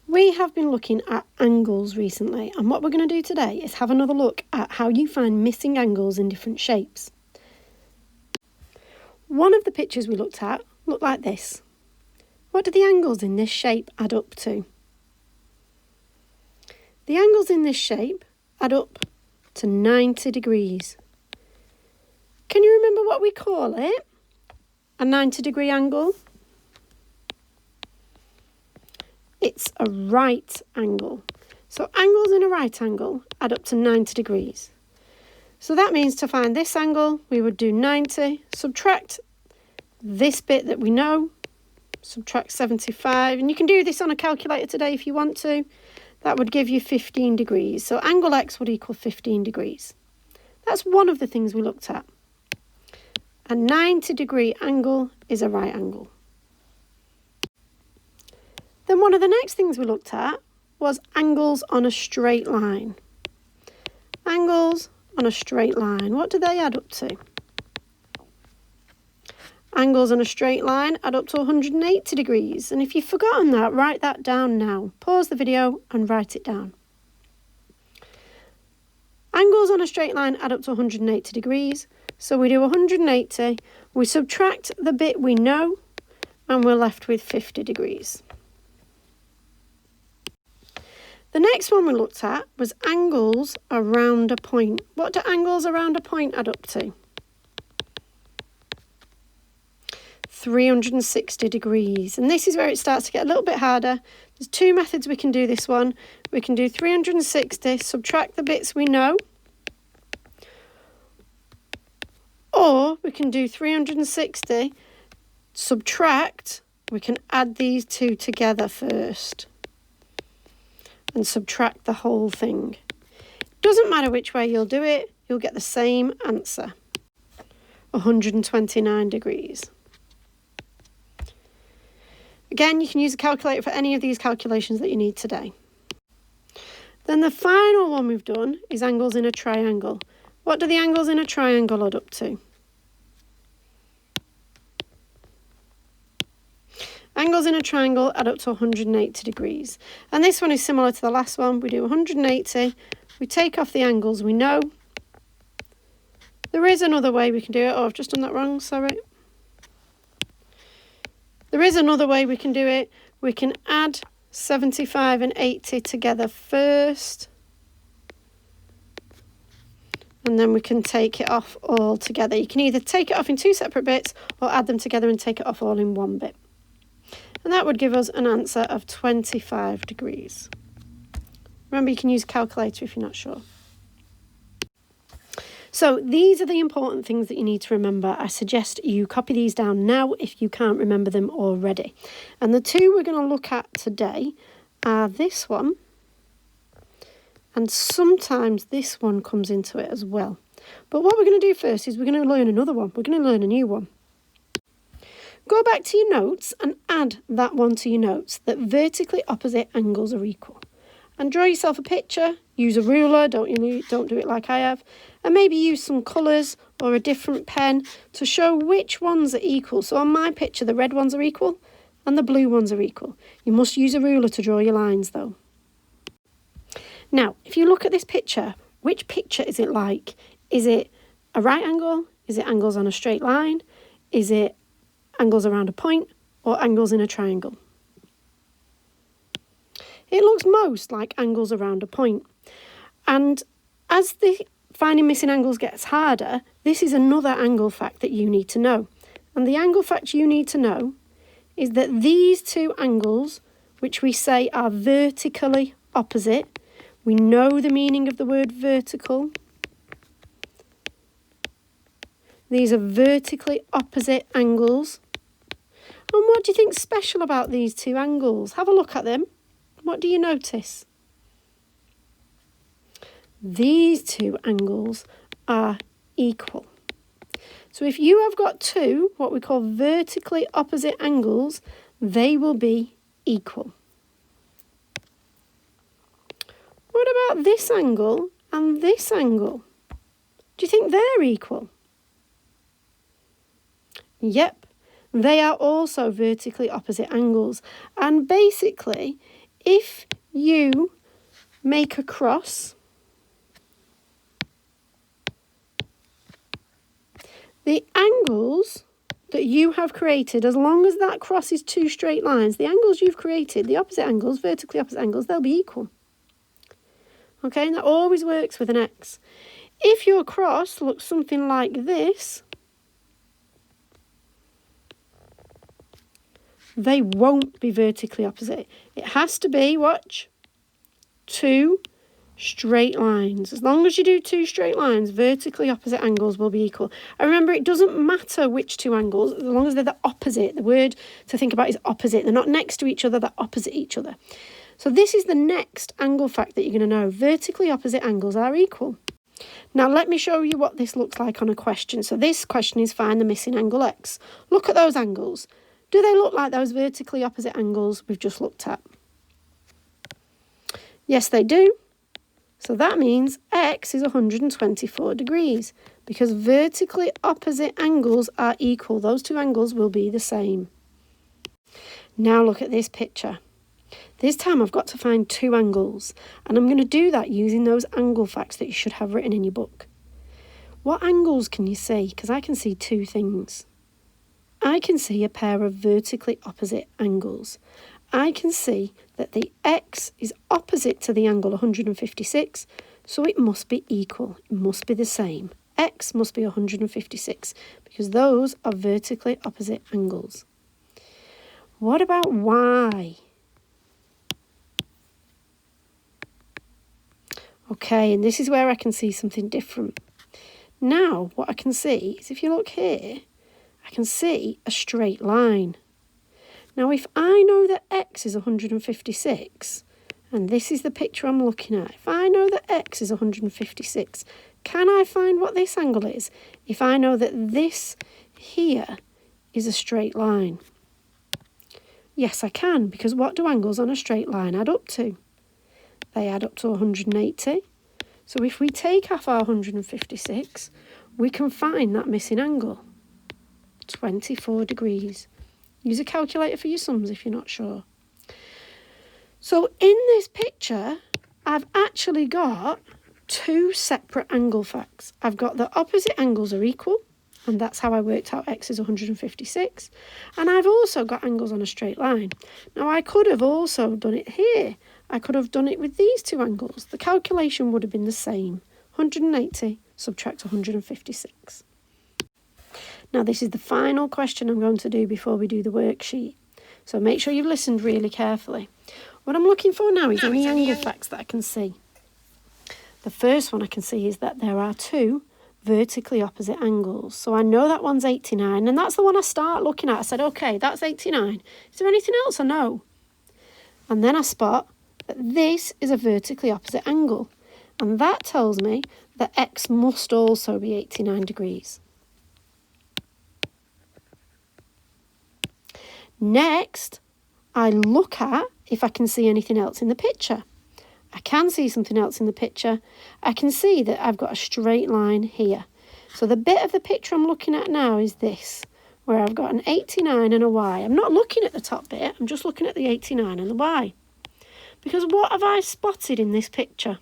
We have been looking at angles recently, and what we're going to do today is have another look at how you find missing angles in different shapes. One of the pictures we looked at looked like this. What do the angles in this shape add up to? The angles in this shape add up to 90 degrees. Can you remember what we call it? A 90-degree angle? It's a right angle. So angles in a right angle add up to 90 degrees. So that means to find this angle, we would do 90, subtract this bit that we know, subtract 75, and you can do this on a calculator today if you want to. That would give you 15 degrees. So angle X would equal 15 degrees. That's one of the things we looked at. A 90-degree angle is a right angle. Then one of the next things we looked at was angles on a straight line. Angles on a straight line, what do they add up to? Angles on a straight line add up to 180 degrees. And if you've forgotten that, write that down now. Pause the video and write it down. Angles on a straight line add up to 180 degrees. So we do 180, we subtract the bit we know, and we're left with 50 degrees. The next one we looked at was angles around a point. What do angles around a point add up to? 360 degrees. And this is where it starts to get a little bit harder. There's two methods we can do this one. We can do 360, subtract the bits we know. Or we can do 360, subtract, we can add these two together first. And subtract the whole thing. Doesn't matter which way you'll do it, you'll get the same answer. 129 degrees. Again, you can use a calculator for any of these calculations that you need today. Then the final one we've done is angles in a triangle. What do the angles in a triangle add up to? Angles in a triangle add up to 180 degrees. And this one is similar to the last one. We do 180, we take off the angles we know. There is another way we can do it. Oh, I've just done that wrong, sorry. There is another way we can do it. We can add 75 and 80 together first. And then we can take it off all together. You can either take it off in two separate bits or add them together and take it off all in one bit. And that would give us an answer of 25 degrees. Remember, you can use a calculator if you're not sure. So these are the important things that you need to remember. I suggest you copy these down now if you can't remember them already. And the two we're going to look at today are this one, and sometimes this one comes into it as well. But what we're going to do first is we're going to learn another one. We're going to learn a new one. Go back to your notes and add that one to your notes, that vertically opposite angles are equal. And draw yourself a picture, use a ruler, don't do it like I have, and maybe use some colours or a different pen to show which ones are equal. So on my picture, the red ones are equal and the blue ones are equal. You must use a ruler to draw your lines though. Now, if you look at this picture, which picture is it like? Is it a right angle? Is it angles on a straight line? Is it angles around a point, or angles in a triangle? It looks most like angles around a point. And as the finding missing angles gets harder, this is another angle fact that you need to know. And the angle fact you need to know is that these two angles, which we say are vertically opposite, we know the meaning of the word vertical. These are vertically opposite angles. And what do you think's special about these two angles? Have a look at them. What do you notice? These two angles are equal. So if you have got two, what we call vertically opposite angles, they will be equal. What about this angle and this angle? Do you think they're equal? Yep, they are also vertically opposite angles. And basically, if you make a cross, the angles that you have created, as long as that cross is two straight lines, the angles you've created, the opposite angles, vertically opposite angles, they'll be equal. Okay, and that always works with an X. If your cross looks something like this, they won't be vertically opposite. It has to be, watch, two straight lines. As long as you do two straight lines, vertically opposite angles will be equal. And remember, it doesn't matter which two angles, as long as they're the opposite. The word to think about is opposite. They're not next to each other, they're opposite each other. So this is the next angle fact that you're going to know. Vertically opposite angles are equal. Now let me show you what this looks like on a question. So this question is find the missing angle X. Look at those angles. Do they look like those vertically opposite angles we've just looked at? Yes, they do. So that means X is 124 degrees because vertically opposite angles are equal. Those two angles will be the same. Now look at this picture. This time I've got to find two angles, and I'm going to do that using those angle facts that you should have written in your book. What angles can you see? Because I can see two things. I can see a pair of vertically opposite angles. I can see that the X is opposite to the angle 156, so it must be equal. It must be the same. X must be 156 because those are vertically opposite angles. What about Y? Okay, and this is where I can see something different. Now, what I can see is if you look here, I can see a straight line. Now, if I know that X is 156, and this is the picture I'm looking at, if I know that X is 156, can I find what this angle is if I know that this here is a straight line? Yes, I can, because what do angles on a straight line add up to? They add up to 180. So if we take off our 156, we can find that missing angle, 24 degrees. Use a calculator for your sums if you're not sure. So in this picture, I've actually got two separate angle facts. I've got the opposite angles are equal, and that's how I worked out X is 156. And I've also got angles on a straight line. Now, I could have also done it here. I could have done it with these two angles. The calculation would have been the same. 180 subtract 156. Now, this is the final question I'm going to do before we do the worksheet. So make sure you've listened really carefully. What I'm looking for now is any angle facts that I can see. The first one I can see is that there are two vertically opposite angles. So I know that one's 89, and that's the one I start looking at. I said, okay, that's 89. Is there anything else I know? And then I spot that this is a vertically opposite angle. And that tells me that X must also be 89 degrees. Next, I look at if I can see anything else in the picture. I can see something else in the picture. I can see that I've got a straight line here. So the bit of the picture I'm looking at now is this, where I've got an 89 and a Y. I'm not looking at the top bit, I'm just looking at the 89 and the Y. Because what have I spotted in this picture?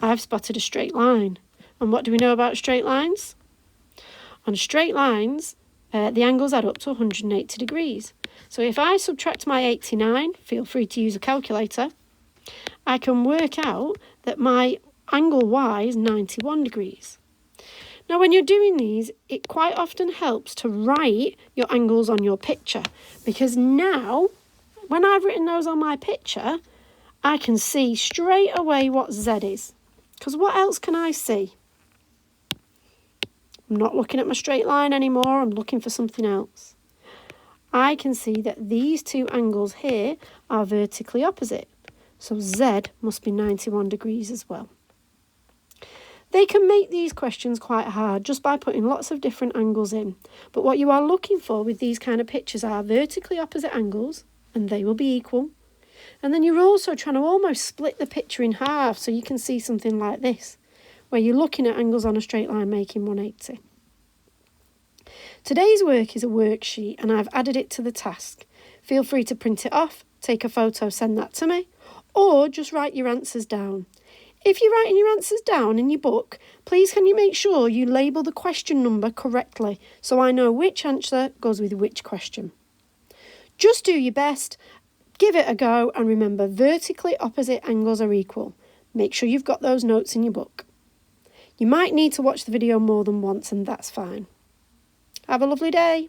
I've spotted a straight line. And what do we know about straight lines? On straight lines, the angles add up to 180 degrees. So if I subtract my 89, feel free to use a calculator, I can work out that my angle Y is 91 degrees. Now, when you're doing these, it quite often helps to write your angles on your picture, because now, when I've written those on my picture, I can see straight away what Z is. Because what else can I see? I'm not looking at my straight line anymore, I'm looking for something else. I can see that these two angles here are vertically opposite. So Z must be 91 degrees as well. They can make these questions quite hard just by putting lots of different angles in. But what you are looking for with these kind of pictures are vertically opposite angles, and they will be equal. And then you're also trying to almost split the picture in half so you can see something like this, where you're looking at angles on a straight line making 180. Today's work is a worksheet, and I've added it to the task. Feel free to print it off take a photo, send that to me, or just write your answers down. If you're writing your answers down in your book, please can you make sure you label the question number correctly so I know which answer goes with which question. Just do your best, give it a go, and remember vertically opposite angles are equal. Make sure you've got those notes in your book. You might need to watch the video more than once, and that's fine. Have a lovely day.